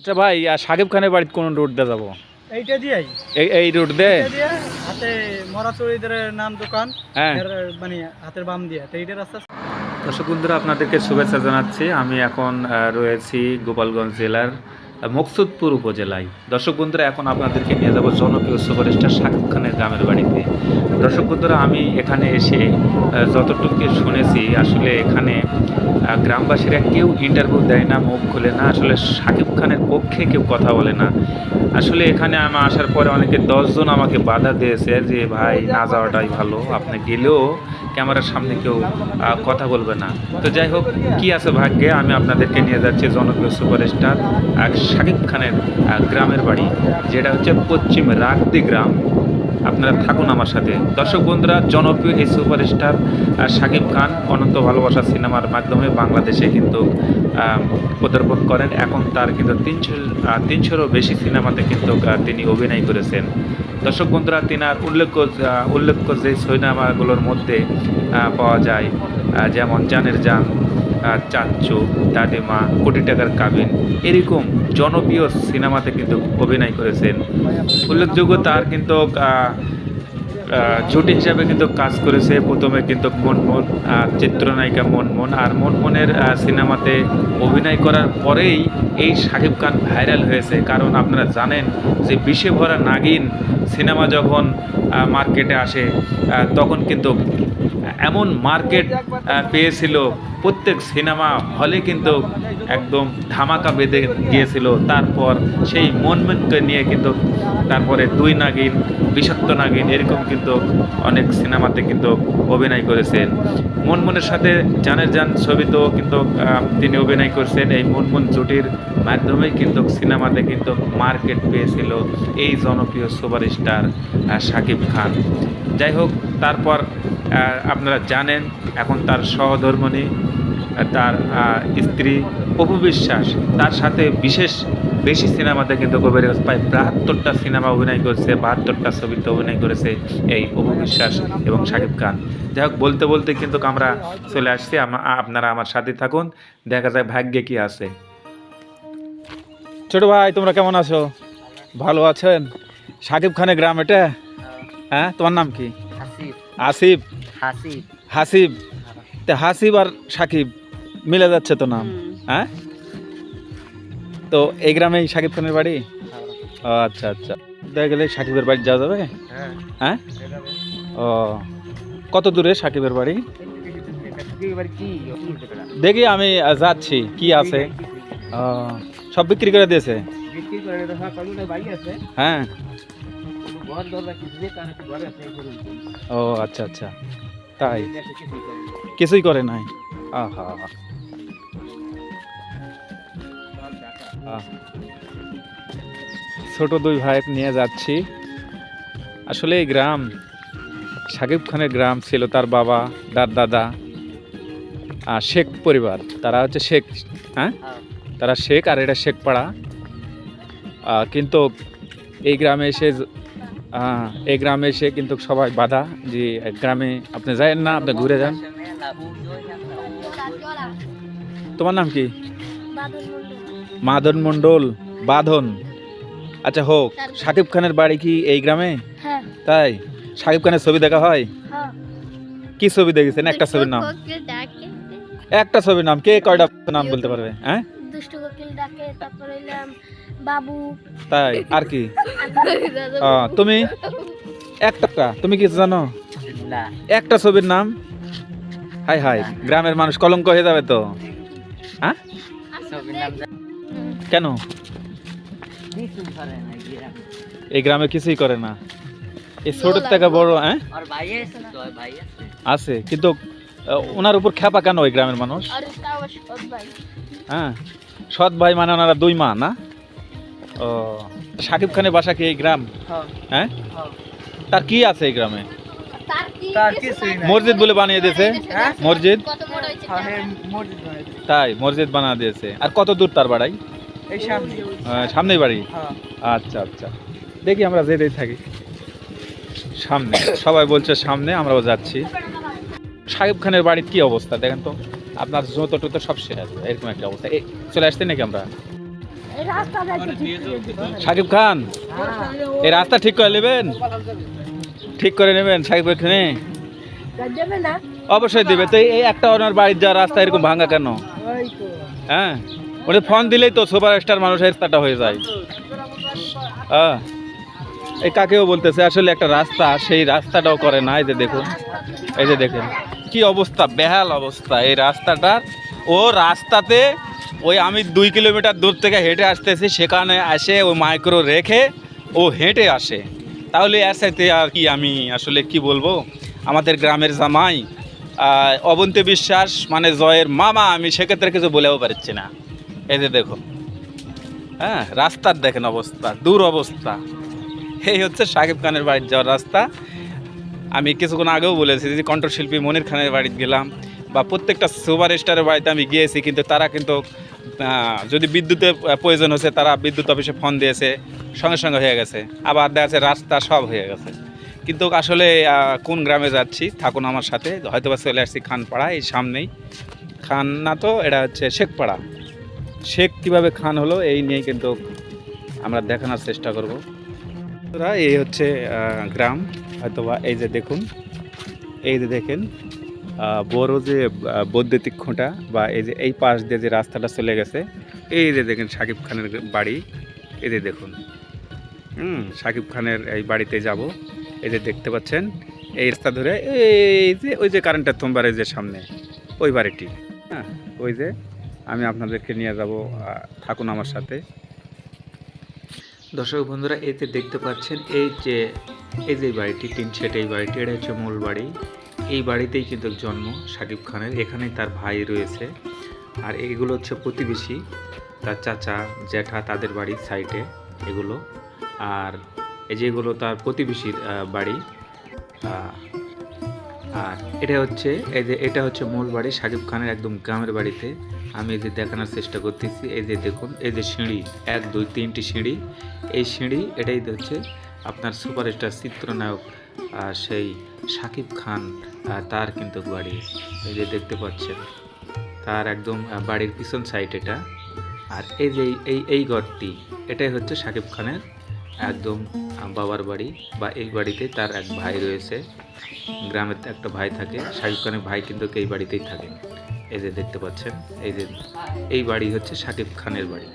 আচ্ছা ভাই, আর সাকিব খানের বাড়িতে কোন রোড দিয়ে যাবো? এইটা দিয়েই এই রোড দিয়ে হাতে মরাচুরিদের নাম দোকান, হ্যাঁ। মানে হাতের বাম দিয়ে এইটা রাস্তা। দর্শক বন্ধুরা, আপনাদেরকে শুভেচ্ছা জানাচ্ছি। আমি এখন রয়েছি গোপালগঞ্জ জেলার মকসুদপুর উপজেলায়। দর্শক বন্ধুরা, এখন আপনাদেরকে নিয়ে যাব জনপ্রিয় সুপারস্টার সাকিব খানের গ্রামের বাড়িতে। দর্শক বন্ধুরা, আমি এখানে এসে যতটুকু শুনেছি, আসলে এখানে গ্রামবাসীরা কেউ ইন্টারভিউ দেয় না, মুখ খুলে না, আসলে সাকিব খানের পক্ষে কেউ কথা বলে না। আসলে এখানে আমি আসার পরে অনেকে 10 জন আমাকে বাধা দিয়েছে যে ভাই না যাওয়াটাই ভালো, আপনি গেলেও ক্যামেরার সামনে কেউ কথা বলবে না। তো যাই হোক, কি আছে ভাগ্যে, আমি আপনাদেরকে নিয়ে যাচ্ছি জনপ্রিয় সুপারস্টার সাকিব খানের গ্রামের বাড়ি, যেটা হচ্ছে পশ্চিম রাগদি গ্রাম। আপনারা থাকুন আমার সাথে। দর্শক বন্ধুরা, জনপ্রিয় এই সুপারস্টার সাকিব খান অনন্ত ভালোবাসা সিনেমার মাধ্যমে বাংলাদেশে কিন্তু পদার্পণ করেন। এখন তার কিন্তু 300-300-ও বেশি সিনেমাতে কিন্তু তিনি অভিনয় করেছেন। দর্শক বন্ধুরা, তিনার উল্লেখ্য যে সিনেমাগুলোর মধ্যে পাওয়া যায়, যেমন জানের জান, চাচ্চু, দাদিমা, কোটি টাকার কাবিন, এরকম জনপ্রিয় সিনেমাতে কিন্তু অভিনয় করেছেন। উল্লেখযোগ্য তার কিন্তু জুটি হিসাবে কিন্তু কাজ করেছে প্রথমে কিন্তু মনমোহন, চিত্রনায়িকা মনমোহন। আর মনমোহনের সিনেমাতে অভিনয় করার পরেই এই সাকিব খান ভাইরাল হয়েছে। কারণ আপনারা জানেন যে বিষে ভরা নাগিন সিনেমা যখন মার্কেটে আসে, তখন কিন্তু এমন মার্কেট পেয়েছিল, প্রত্যেক সিনেমা হলে কিন্তু একদম ধামাকা বেঁধে গিয়েছিল। তারপর সেই মনমোহনকে নিয়ে কিন্তু তারপরে দুই নাগিন, বিষাক্ত নাগিন, এরকম কিন্তু অনেক সিনেমাতে কিন্তু অভিনয় করেছেন। মনমোহনের সাথে জানের জান ছবিতেও কিন্তু তিনি অভিনয় করছেন। এই মনমোহন জুটির মাধ্যমেই কিন্তু সিনেমাতে কিন্তু মার্কেট পেয়েছিল এই জনপ্রিয় সুপারস্টার সাকিব খান। যাই হোক, তারপর আপনারা জানেন এখন তার সহধর্মিণী, তার স্ত্রী অপু বিশ্বাস, তার সাথে বেশি সিনেমাতে কিন্তু প্রায় 72টা সিনেমা অভিনয় করেছে, 72টা ছবিতে অভিনয় করেছে এই অপু বিশ্বাস এবং সাকিব খান। যাই হোক, বলতে বলতে কিন্তু আমরা চলে আসছি। আপনারা আমার সাথে থাকুন, দেখা যায় ভাগ্যে কি আছে। ছোট ভাই, তোমরা কেমন আছো? ভালো আছেন? সাকিব খানের গ্রাম এটা? হ্যাঁ, তোমার নাম কি? আসিফ। হাসিব। তা হাসিব আর সাকিব মিলে যাচ্ছে তো নাম। হ্যাঁ, তো এই গ্রামেই সাকিব খানের বাড়ি? ও আচ্ছা আচ্ছা, দেখা গেলে সাকিবের বাড়ি যাওয়া যাবে? হ্যাঁ। ও, কত দূরে সাকিবের বাড়ি? দেখি, আমি যাচ্ছি। কি আছে? সব বিক্রি করে দিয়েছে? হ্যাঁ। ও আচ্ছা আচ্ছা, তাই কিছুই করে নাই? আহা, ছোট দুই ভাই নিয়ে যাচ্ছি। আসলে এই গ্রাম সাকিব খানের গ্রাম ছিল। তার বাবা, তার দাদা শেখ পরিবার, তারা হচ্ছে শেখ। হ্যাঁ, তারা শেখ, আর এটা শেখ পাড়া। কিন্তু এই গ্রামে এসে কিন্তু সবাই বাধা যে গ্রামে আপনি যায়েন না, আপনি ঘুরে যান। তোমার নাম কি? মাদন মন্ডল। বাঁধন, আচ্ছা হোক। সাকিব খানের বাড়ি কি এই গ্রামে? তাই? সাকিব খানের ছবি দেখা হয়? কি ছবি দেখেছেন? একটা ছবির নাম, একটা ছবির নাম। কে কয়টা নাম বলতে পারবে? হ্যাঁ, বাবু। তাই? আর কি? তুমি তুমি কিছু জানো? একটা ছবির নাম? হাই হাই, গ্রামের মানুষ কলঙ্ক হয়ে যাবে তো। হ্যাঁ, কেন? এই গ্রামে কিছুই করে না, এই ছোট থেকে বড়। হ্যাঁ, আছে, কিন্তু ওনার উপর খেপা কেন ওই গ্রামের মানুষ? হ্যাঁ, সৎ ভাই মানে ওনারা দুই মা না? ও, সাকিব খানের বাসা কি এই গ্রাম? হ্যাঁ, তার কি আছে এই গ্রামে? মসজিদ বলে বানিয়ে দিয়েছে। মসজিদ? তাই, মসজিদ বানিয়ে দিয়েছে। আর কত দূর তার বাড়ি? সামনেই বাড়ি? আচ্ছা আচ্ছা, দেখি আমরা যেতেই থাকি সামনে। সবাই বলছে সামনে, আমরাও যাচ্ছি। সাকিব খানের বাড়ির কি অবস্থা দেখেন তো, আপনার জুতো টুতো সব শেষ, এরকম একটা অবস্থা। চলে আসতে নাকি আমরা? সাকিব খান এই রাস্তা ঠিক করে নেবেন, ঠিক করে নেবেন সাকিব খানে? অবশ্যই দেবে। তো এই একটা ওনার বাড়ির যাওয়ার রাস্তা এরকম ভাঙা কেন? হ্যাঁ, উনি ফোন দিলেই তো সুপারস্টার মানুষের রাস্তাটা হয়ে যায়। হ্যাঁ, এই কাকেও বলতেছে আসলে একটা রাস্তা, সেই রাস্তাটাও করে না। এই যে দেখুন, এই যে দেখেন কি অবস্থা, বেহাল অবস্থা এই রাস্তাটার। ও রাস্তাতে ওই আমি 2 কিলোমিটার দূর থেকে হেঁটে আসতেছি, সেখানে আসে ও মাইক্রো রেখে ও হেঁটে আসে। তাহলে এর সাথে আর কি আমি আসলে কি বলবো, আমাদের গ্রামের জামাই অবন্তী বিশ্বাস মানে জয়ের মামা, আমি সেক্ষেত্রে কিছু বলেও পারছি না। এই যে দেখুন, হ্যাঁ রাস্তার দেখেন অবস্থা, দূর অবস্থা। এই হচ্ছে সাকিব খানের বাড়ির যাওয়ার রাস্তা। আমি কিছুক্ষণ আগেও বলেছি যে কণ্ঠশিল্পী মনির খানের বাড়িতে গেলাম বা প্রত্যেকটা সুপার স্টারের বাড়িতে আমি গিয়েছি, কিন্তু তারা কিন্তু যদি বিদ্যুতের প্রয়োজন হয়েছে তারা বিদ্যুৎ অফিসে ফোন দিয়েছে, সঙ্গে সঙ্গে হয়ে গেছে। আবার দেখা যাচ্ছে রাস্তা সব হয়ে গেছে। কিন্তু আসলে কোন গ্রামে যাচ্ছি, থাকুন আমার সাথে। হয়তো বা চলে আসছি খানপাড়া, এই সামনেই। খান না তো, এটা হচ্ছে শেখপাড়া। শেখ কীভাবে খান হলো এই নিয়ে কিন্তু আমরা দেখানোর চেষ্টা করব। এই হচ্ছে গ্রাম। হয়তোবা এই যে দেখুন, এই যে দেখেন বড় যে বৈদ্যুতিক খুঁটা বা এই যে এই পাশ দিয়ে যে রাস্তাটা চলে গেছে, এই যে দেখেন সাকিব খানের বাড়ি। এই যে দেখুন, সাকিব খানের এই বাড়িতে যাব। এই যে দেখতে পাচ্ছেন এই রাস্তা ধরে এই যে ওই যে কারেন্টের থম্বার যে সামনে ওই বাড়িটি। হ্যাঁ, ওই যে আমি আপনাদেরকে নিয়ে যাব, থাকুন আমার সাথে। দর্শক বন্ধুরা, এতে দেখতে পাচ্ছেন এই যে বাড়িটি, টিন শেড এই বাড়িটি, এটা হচ্ছে মূল বাড়ি। এই বাড়িতেই কিন্তু জন্ম সাকিব খানের, এখানেই তার ভাই রয়েছে। আর এইগুলো হচ্ছে প্রতিবেশী, তার চাচা জ্যাঠা, তাদের বাড়ির সাইডে এগুলো। আর এই যেগুলো তার প্রতিবেশীর বাড়ি। আর এটা হচ্ছে এটা হচ্ছে মূল বাড়ি সাকিব খানের, একদম গ্রামের বাড়িতে। আমি এই যে দেখানোর চেষ্টা করতেছি। এই যে দেখুন, এই যে সিঁড়ি, 1 2 3টি সিঁড়ি। এই সিঁড়ি, এটাই হচ্ছে আপনার সুপারস্টার চিত্রনায়ক সেই সাকিব খান, তার কিন্তু বাড়ি। এই যে দেখতে পাচ্ছেন তার একদম বাড়ির পিছন সাইড এটা। আর এই যে এই ঘরটি, এটাই হচ্ছে সাকিব খানের একদম বাবার বাড়ি, বা এই বাড়িতে তার এক ভাই রয়েছে। গ্রামের একটা ভাই থাকে, সাকিব খানের ভাই কিন্তু এই বাড়িতেই থাকে। এই যে দেখতে পাচ্ছেন, এই যে এই বাড়ি হচ্ছে সাকিব খানের বাড়ি।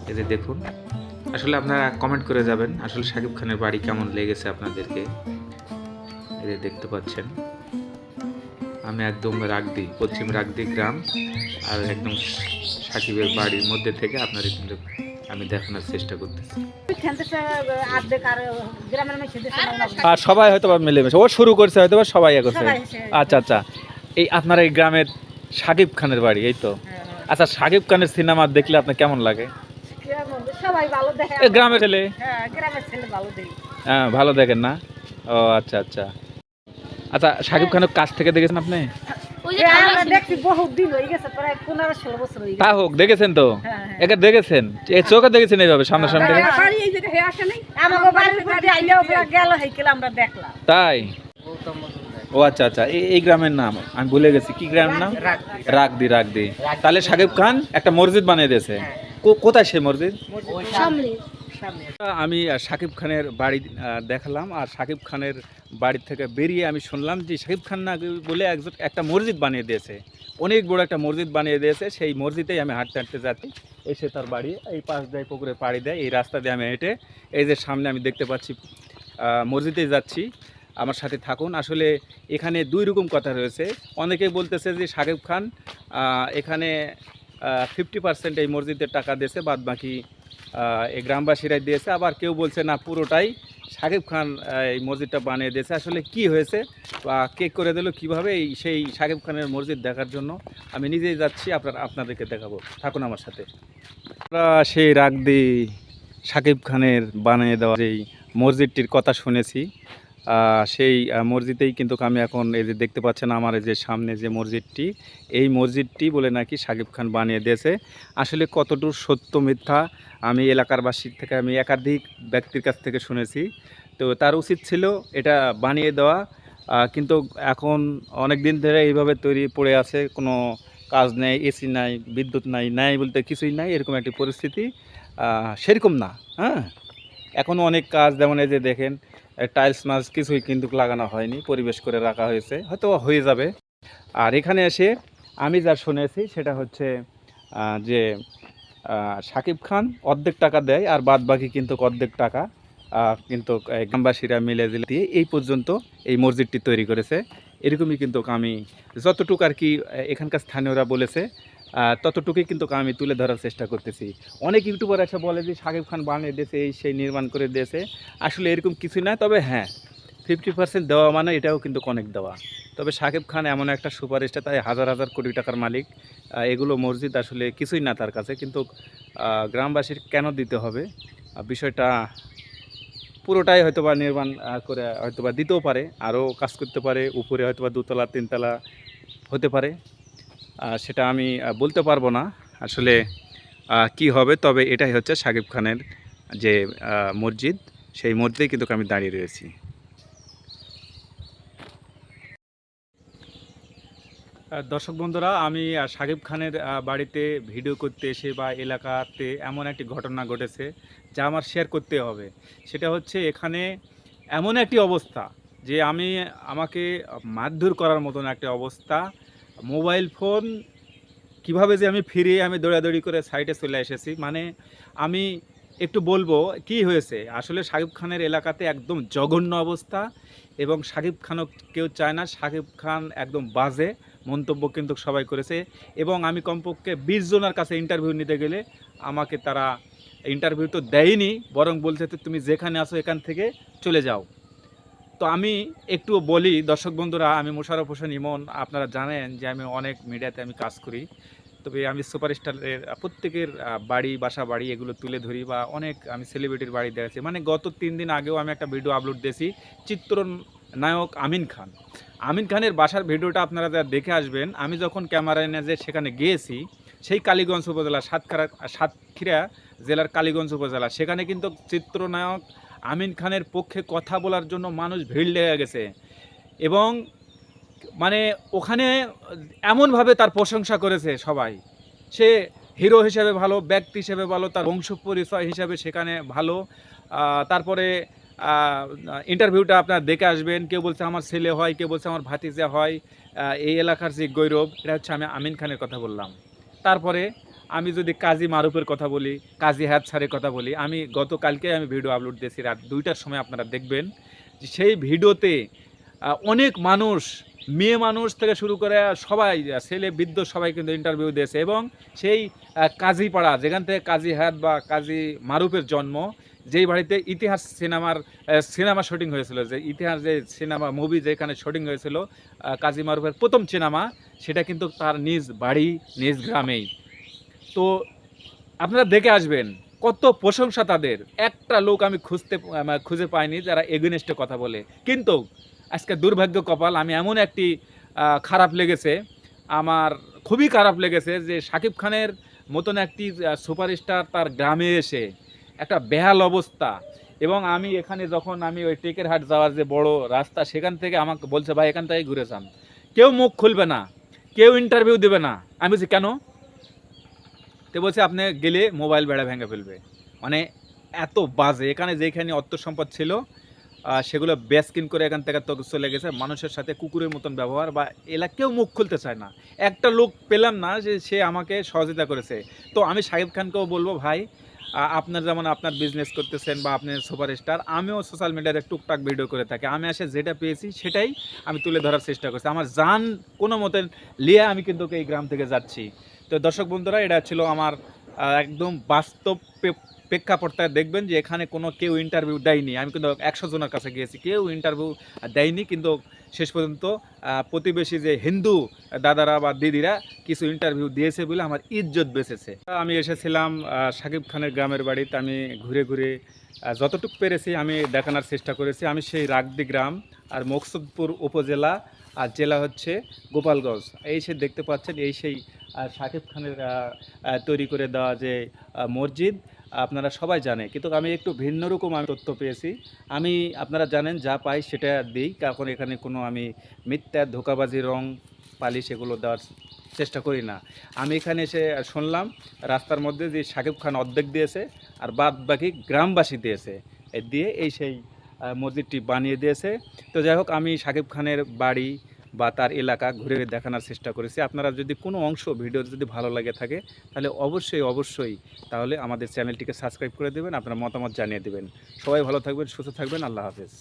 এই যে দেখুন, আসলে আপনারা কমেন্ট করে যাবেন আসলে সাকিব খানের বাড়ি কেমন লেগেছে আপনাদেরকে। এই যে দেখতে পাচ্ছেন, আমি একদম রাগদি, পশ্চিম রাগদি গ্রাম, আর একদম সাকিবের বাড়ির মধ্যে থেকে আপনাদের কিন্তু আমি দেখানোর চেষ্টা করতেছি। আর সবাই হয়তো মিলেমিশে ও শুরু করছে, হয়তো সবাই করছে। আচ্ছা আচ্ছা, এই আপনার এই গ্রামের সাকিব খানের বাড়ি, এই তো। আচ্ছা, সাকিব খানের সিনেমা দেখলে আপনার কেমন লাগে? গ্রামের ছেলে, হ্যাঁ ভালো দেখেন না? ও আচ্ছা আচ্ছা আচ্ছা, সাকিব খানের কাছ থেকে দেখেছেন আপনি? তা হোক, দেখেছেন তো? একে দেখেছেন, চোখে দেখেছেন এইভাবে সামনাসামনি? তাই? ও আচ্ছা আচ্ছা, এই গ্রামের নাম আমি ভুলে গেছি, কি গ্রামের নাম? রাগদি। রাগদি। তাহলে সাকিব খান একটা মসজিদ বানিয়ে দিয়েছে। কোথায় সেই মসজিদ? আমি সাকিব খানের বাড়ি দেখালাম, আর সাকিব খানের বাড়ি থেকে বেরিয়ে আমি শুনলাম যে সাকিব খান না বলে একটা মসজিদ বানিয়ে দিয়েছে, অনেক বড় একটা মসজিদ বানিয়ে দিয়েছে। সেই মসজিদেই আমি হাঁটতে হাঁটতে যাচ্ছি, এসে তার বাড়ি এই পাশ দিয়ে পুকুরে পাড়ি দেয়, এই রাস্তা দিয়ে আমি হেঁটে এই যে সামনে আমি দেখতে পাচ্ছি মসজিদে যাচ্ছি। আমার সাথে থাকুন। আসলে এখানে 2 রকম কথা রয়েছে। অনেকেই বলতেছে যে সাকিব খান এখানে 50% এই মসজিদের টাকা দিয়েছে, বাদ বাকি এই গ্রামবাসীরাই দিয়েছে। আবার কেউ বলছে না, পুরোটাই সাকিব খান এই মসজিদটা বানিয়ে দিয়েছে। আসলে কি হয়েছে বা কে করে দিল কীভাবে, সেই সাকিব খানের মসজিদ দেখার জন্য আমি নিজেই যাচ্ছি, আপনাদেরকে দেখাবো, থাকুন আমার সাথে। আমরা সেই রাগদি সাকিব খানের বানিয়ে দেওয়া যেই মসজিদটির কথা শুনেছি, সেই মসজিদেই কিন্তু আমি এখন এই যে দেখতে পাচ্ছেন আমার এই যে সামনে যে মসজিদটি, এই মসজিদটি বলে নাকি সাকিব খান বানিয়ে দিয়েছে। আসলে কতটুকু সত্য মিথ্যা আমি এলাকার বাসীর থেকে, আমি একাধিক ব্যক্তির কাছ থেকে শুনেছি। তো তার উচিত ছিল এটা বানিয়ে দেওয়া, কিন্তু এখন অনেক দিন ধরে এইভাবে তৈরি পড়ে আছে, কোনো কাজ নেই, এসি নাই, বিদ্যুৎ নাই, নাই বলতে কিছুই নাই, এরকম একটি পরিস্থিতি। সেরকম না, হ্যাঁ? এখনও অনেক কাজ, যেমন এই যে দেখেন টাইলস মাস কিছুই কিন্তু লাগানো হয়নি, পরিবেশ করে রাখা হয়েছে, হয়তো হয়ে যাবে। আর এখানে এসে আমি যা শুনেছি সেটা হচ্ছে যে শাকিব খান অর্ধেক টাকা দেয় আর বাদ বাকি কিন্তু অর্ধেক টাকা কিন্তু গ্রামবাসীরা মিলে দিয়ে এই পর্যন্ত এই মসজিদটি তৈরি করেছে। এরকমই কিন্তু আমি যতটুকু আর কি এখানকার স্থানীয়রা বলেছে ততটুকুই কিন্তু আমি তুলে ধরার চেষ্টা করতেছি। অনেক ইউটিউবার এসে বলে যে শাকিব খান বানিয়ে দিয়েছে, এই সেই নির্মাণ করে দিয়েছে। আসলে এরকম কিছু না, তবে হ্যাঁ 50% দেওয়া মানে এটাও কিন্তু অনেক দেওয়া। তবে শাকিব খান এমন একটা সুপারস্টার, তাই হাজার হাজার কোটি টাকার মালিক। এগুলো মসজিদ আসলে কিছুই না তার কাছে, কিন্তু গ্রামবাসীর কেন দিতে হবে বিষয়টা পুরোটাই হয়তোবা নির্মাণ করে হয়তোবা দিতেও পারে, আরও কাজ করতে পারে, উপরে হয়তোবা 2তলা 3তলা হতে পারে। সেটা আমি বলতে পারবো না আসলে কি হবে। তবে এটাই হচ্ছে শাকিব খানের যে মসজিদ, সেই মসজিদে কিন্তু আমি দাঁড়িয়ে রয়েছি। দর্শক বন্ধুরা, আমি শাকিব খানের বাড়িতে ভিডিও করতে এসে বা এলাকাতে এমন একটি ঘটনা ঘটেছে যা আমার শেয়ার করতে হবে। সেটা হচ্ছে এখানে এমন একটি অবস্থা যে আমাকে মারধর করার মতন একটা অবস্থা। মোবাইল ফোন কিভাবে যে আমি ফিরিয়ে আমি দৌড়াদৌড়ি করে সাইডে চলে এসেছি, মানে আমি একটু বলবো কি হয়েছে। আসলে শাকিব খানের এলাকাতে একদম জঘন্য অবস্থা, এবং শাকিব খানও কেউ চায় না। শাকিব খান একদম বাজে মন্তব্য কিন্তু সবাই করেছে, এবং আমি কমপক্ষে 20 জনের কাছে ইন্টারভিউ নিতে গেলে আমাকে তারা ইন্টারভিউ তো দেয়নি, বরং বলছে তো তুমি যেখানে আসো এখান থেকে চলে যাও। তো আমি একটু বলি দর্শক বন্ধুরা, আমি মোশাররফ হোসেন ইমন, আপনারা জানেন যে আমি অনেক মিডিয়াতে আমি কাজ করি। তবে আমি সুপারস্টারের প্রত্যেকের বাসা বাড়ি এগুলো তুলে ধরি, বা অনেক আমি সেলিব্রিটির বাড়ি দেখেছি। মানে গত 3 দিন আগেও আমি একটা ভিডিও আপলোড দিয়েছি চিত্রনায়ক আমিন খান। আমিন খানের বাসার ভিডিওটা আপনারা যা দেখে আসবেন। আমি যখন ক্যামেরায় নিয়ে যে সেখানে গিয়েছি, সেই কালীগঞ্জ উপজেলা সাতক্ষীরা জেলার কালীগঞ্জ উপজেলা, সেখানে কিন্তু চিত্রনায়ক আমিন খানের পক্ষে কথা বলার জন্য মানুষ ভিড় লেগে গেছে, এবং মানে ওখানে এমনভাবে তার প্রশংসা করেছে সবাই। সে হিরো হিসেবে ভালো, ব্যক্তি হিসেবে ভালো, তার বংশ পরিচয় হিসাবে সেখানে ভালো। তারপরে ইন্টারভিউটা আপনারা দেখে আসবেন। কেউ বলছে আমার ছেলে হয়, কেউ বলছে আমার ভাতিজা হয়। এই এলাকার যে গৌরব, এটা হচ্ছে আমি আমিন খানের কথা বললাম। তারপরে আমি যদি কাজী মারুফের কথা বলি, কাজী হায়াত স্যারের কথা বলি, আমি গতকালকে আমি ভিডিও আপলোড দিয়েছি রাত 2টার সময়, আপনারা দেখবেন যে সেই ভিডিওতে অনেক মানুষ, মেয়ে মানুষ থেকে শুরু করে সবাই, ছেলে বৃদ্ধ সবাই কিন্তু ইন্টারভিউ দিয়েছে। এবং সেই কাজীপাড়া, যেখান থেকে কাজী হায়াত বা কাজী মারুফের জন্ম, যেই বাড়িতে ইতিহাস সিনেমা শুটিং হয়েছিল, যে ইতিহাস যে সিনেমা মুভি যেখানে শুটিং হয়েছিল কাজী মারুফের প্রথম সিনেমা, সেটা কিন্তু তার নিজ বাড়ি, নিজ গ্রামেই। তো আপনারা দেখে আসবেন কত প্রশংসা তাদের। একটা লোক আমি খুঁজে পাইনি যারা এগেনস্টে কথা বলে। কিন্তু আজকে দুর্ভাগ্য কপাল, আমি এমন একটি খারাপ লেগেছে, আমার খুবই খারাপ লেগেছে যে শাকিব খানের মতন একটি সুপারস্টার তার গ্রামে এসে একটা বেহাল অবস্থা। এবং আমি এখানে যখন আমি ওই টেকেরহাট যাওয়ার যে বড় রাস্তা, সেখান থেকে আমাকে বলছে ভাই এখান থেকে ঘুরে যান, কেউ মুখ খুলবে না, কেউ ইন্টারভিউ দেবে না। আমি বলছি কেন? তো বলছে আপনি গেলে মোবাইল বেড়া ভেঙে ফেলবে। মানে এত বাজে। এখানে যেখানে অর্থ সম্পদ ছিল সেগুলো বেচকিন করে এখান থেকে তো চলে গেছে। মানুষের সাথে কুকুরের মতন ব্যবহার, বা কেউ মুখ খুলতে চায় না। একটা লোক পেলাম না যে সে আমাকে সহযোগিতা করেছে। তো আমি শাকিব খানকেও বলবো ভাই, আপনার যেমন আপনার বিজনেস করতেছেন বা আপনি সুপারস্টার, আমিও সোশ্যাল মিডিয়াতে টুকটাক ভিডিও করে থাকি। আমি আসে যেটা পেয়েছি সেটাই আমি তুলে ধরার চেষ্টা করছি। আমার জান কোনো মতে নিয়ে আমি কিন্তু এই গ্রাম থেকে যাচ্ছি। তো দর্শক বন্ধুরা, এটা ছিল আমার একদম বাস্তব প্রেক্ষাপটটা দেখবেন যে এখানে কোনো কেউ ইন্টারভিউ দেয়নি। আমি কিন্তু 100 জনের কাছে গিয়েছি, কেউ ইন্টারভিউ দেয়নি। কিন্তু শেষ পর্যন্ত প্রতিবেশী যে হিন্দু দাদারা বা দিদিরা কিছু ইন্টারভিউ দিয়েছে বলে আমার ইজ্জত বেঁচেছে। আমি এসেছিলাম শাকিব খানের গ্রামের বাড়িতে। আমি ঘুরে ঘুরে যতটুকু পেরেছি আমি দেখানোর চেষ্টা করেছি। আমি সেই রাগদি গ্রাম, আর মকসুদপুর উপজেলা, আর জেলা হচ্ছে গোপালগঞ্জ। এই সে দেখতে পাচ্ছেন, এই সেই শাকিব খানের তৈরি করে দেওয়া যে মসজিদ, আপনারা সবাই জানে। কিন্তু আমি একটু ভিন্ন রকম আমি তথ্য পেয়েছি। আমি আপনারা জানেন যা পাই সেটা দিই, কারণ এখানে কোনো আমি মিথ্যা ধোঁকাবাজি রং পালিশ এগুলো দেওয়ার চেষ্টা করি না। আমি এখানে এসে শুনলাম রাস্তার মধ্যে যে শাকিব খান অর্ধেক দিয়েছে আর বাদ বাকি গ্রামবাসী দিয়েছে, দিয়ে এই সেই মসজিদটি বানিয়ে দিয়েছে। তো যাই হোক, আমি শাকিব খানের বাড়ি বা তার এলাকা ঘুরে দেখানোর চেষ্টা করেছি। আপনারা যদি কোনো অংশ ভিডিও যদি ভালো লাগে থাকে তাহলে অবশ্যই তাহলে আমাদের চ্যানেলটিকে সাবস্ক্রাইব করে দেবেন, আপনারা মতামত জানিয়ে দেবেন। সবাই ভালো থাকবেন, সুস্থ থাকবেন, আল্লাহ হাফেজ।